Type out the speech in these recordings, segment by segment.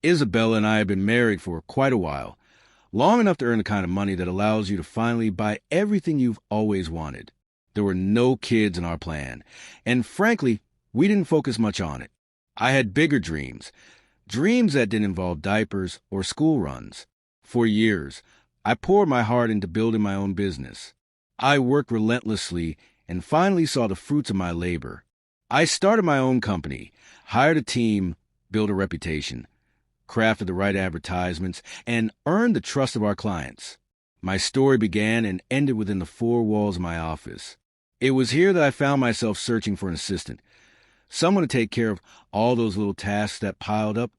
Isabella and I had been married for quite a while, long enough to earn the kind of money that allows you to finally buy everything you've always wanted. There were no kids in our plan, and frankly, we didn't focus much on it. I had bigger dreams, dreams that didn't involve diapers or school runs. For years, I poured my heart into building my own business. I worked relentlessly and finally saw the fruits of my labor. I started my own company, hired a team, built a reputation, crafted the right advertisements, and earned the trust of our clients. My story began and ended within the four walls of my office. It was here that I found myself searching for an assistant, someone to take care of all those little tasks that piled up,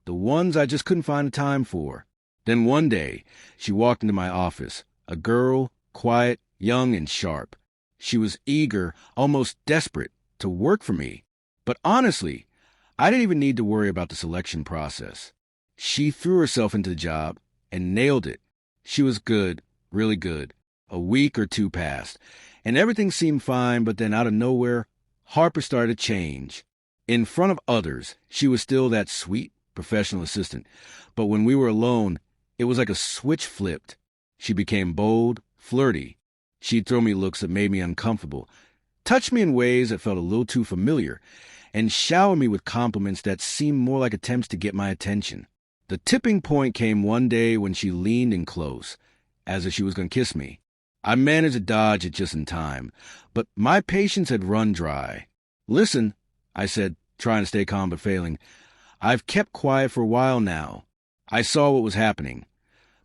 the ones I just couldn't find the time for. Then one day, she walked into my office, a girl, quiet, young, and sharp. She was eager, almost desperate, to work for me. But honestly, I didn't even need to worry about the selection process. She threw herself into the job and nailed it. She was good, really good. A week or two passed, and everything seemed fine, but then out of nowhere, Harper started to change. In front of others, she was still that sweet, professional assistant, but when we were alone, it was like a switch flipped. She became bold, flirty. She'd throw me looks that made me uncomfortable, touch me in ways that felt a little too familiar, and shower me with compliments that seemed more like attempts to get my attention. The tipping point came one day when she leaned in close, as if she was going to kiss me. I managed to dodge it just in time, but my patience had run dry. "Listen," I said, trying to stay calm but failing. "I've kept quiet for a while now. I saw what was happening.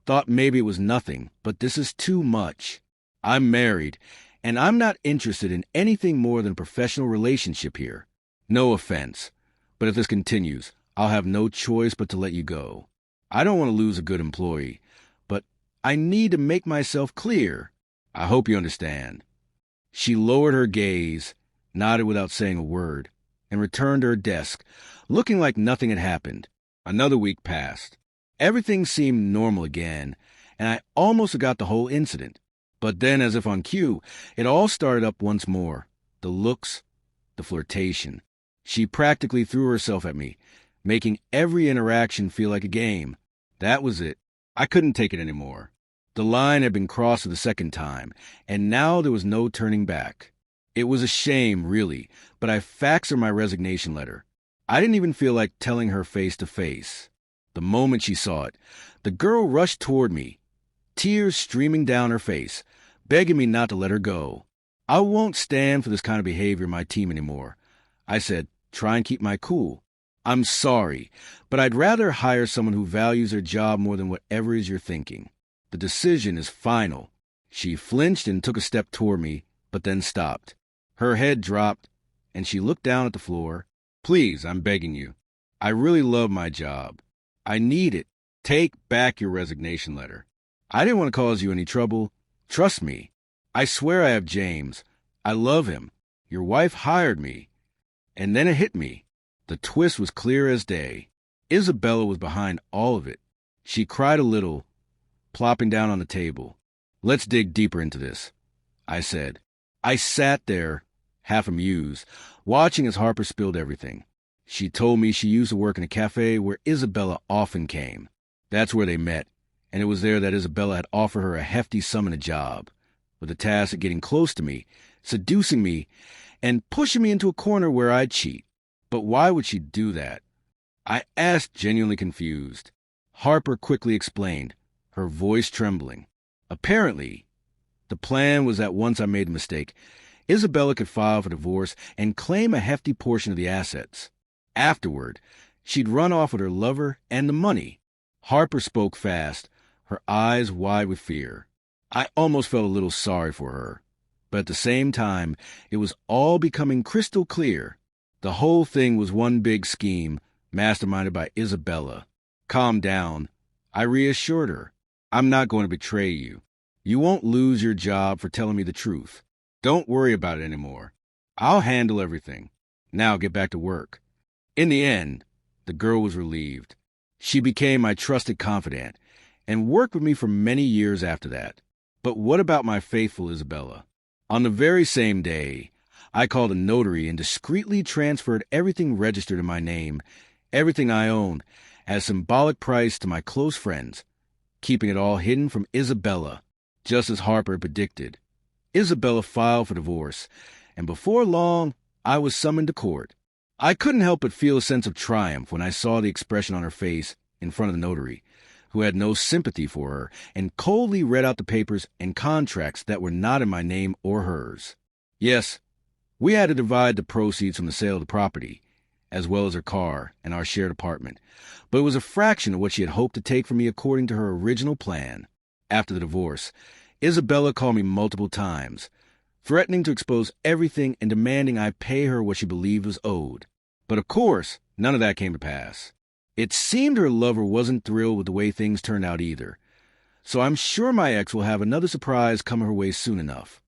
Thought maybe it was nothing, but this is too much. I'm married, and I'm not interested in anything more than a professional relationship here. No offense, but if this continues, I'll have no choice but to let you go. I don't want to lose a good employee, but I need to make myself clear. I hope you understand." She lowered her gaze, nodded without saying a word, and returned to her desk, looking like nothing had happened. Another week passed. Everything seemed normal again, and I almost forgot the whole incident. But then, as if on cue, it all started up once more. The looks, the flirtation. She practically threw herself at me, making every interaction feel like a game. That was it. I couldn't take it anymore. The line had been crossed for the second time, and now there was no turning back. It was a shame, really, but I faxed her my resignation letter. I didn't even feel like telling her face to face. The moment she saw it, the girl rushed toward me, tears streaming down her face, begging me not to let her go. "I won't stand for this kind of behavior in my team anymore," I said, trying to keep my cool. "I'm sorry, but I'd rather hire someone who values their job more than whatever is you're thinking. The decision is final." She flinched and took a step toward me, but then stopped. Her head dropped, and she looked down at the floor. "Please, I'm begging you. I really love my job. I need it. Take back your resignation letter. I didn't want to cause you any trouble. Trust me. I swear I have James. I love him. Your wife hired me." And then it hit me. The twist was clear as day. Isabella was behind all of it. She cried a little, plopping down on the table. "Let's dig deeper into this," I said. I sat there, half amused, watching as Harper spilled everything. She told me she used to work in a cafe where Isabella often came. That's where they met, and it was there that Isabella had offered her a hefty sum and a job, with the task of getting close to me, seducing me, and pushing me into a corner where I'd cheat. But why would she do that? I asked, genuinely confused. Harper quickly explained, her voice trembling. Apparently, the plan was that once I made a mistake, Isabella could file for divorce and claim a hefty portion of the assets. Afterward, she'd run off with her lover and the money. Harper spoke fast, her eyes wide with fear. I almost felt a little sorry for her. But at the same time, it was all becoming crystal clear. The whole thing was one big scheme, masterminded by Isabella. "Calm down," I reassured her. "I'm not going to betray you. You won't lose your job for telling me the truth. Don't worry about it anymore. I'll handle everything. Now get back to work." In the end, the girl was relieved. She became my trusted confidant and worked with me for many years after that. But what about my faithful Isabella? On the very same day, I called a notary and discreetly transferred everything registered in my name, everything I owned, at a symbolic price to my close friends, keeping it all hidden from Isabella, just as Harper predicted. Isabella filed for divorce, and before long, I was summoned to court. I couldn't help but feel a sense of triumph when I saw the expression on her face in front of the notary, who had no sympathy for her and coldly read out the papers and contracts that were not in my name or hers. Yes, we had to divide the proceeds from the sale of the property, as well as her car and our shared apartment, but it was a fraction of what she had hoped to take from me according to her original plan. After the divorce, Isabella called me multiple times, threatening to expose everything and demanding I pay her what she believed was owed. But of course, none of that came to pass. It seemed her lover wasn't thrilled with the way things turned out either, so I'm sure my ex will have another surprise come her way soon enough.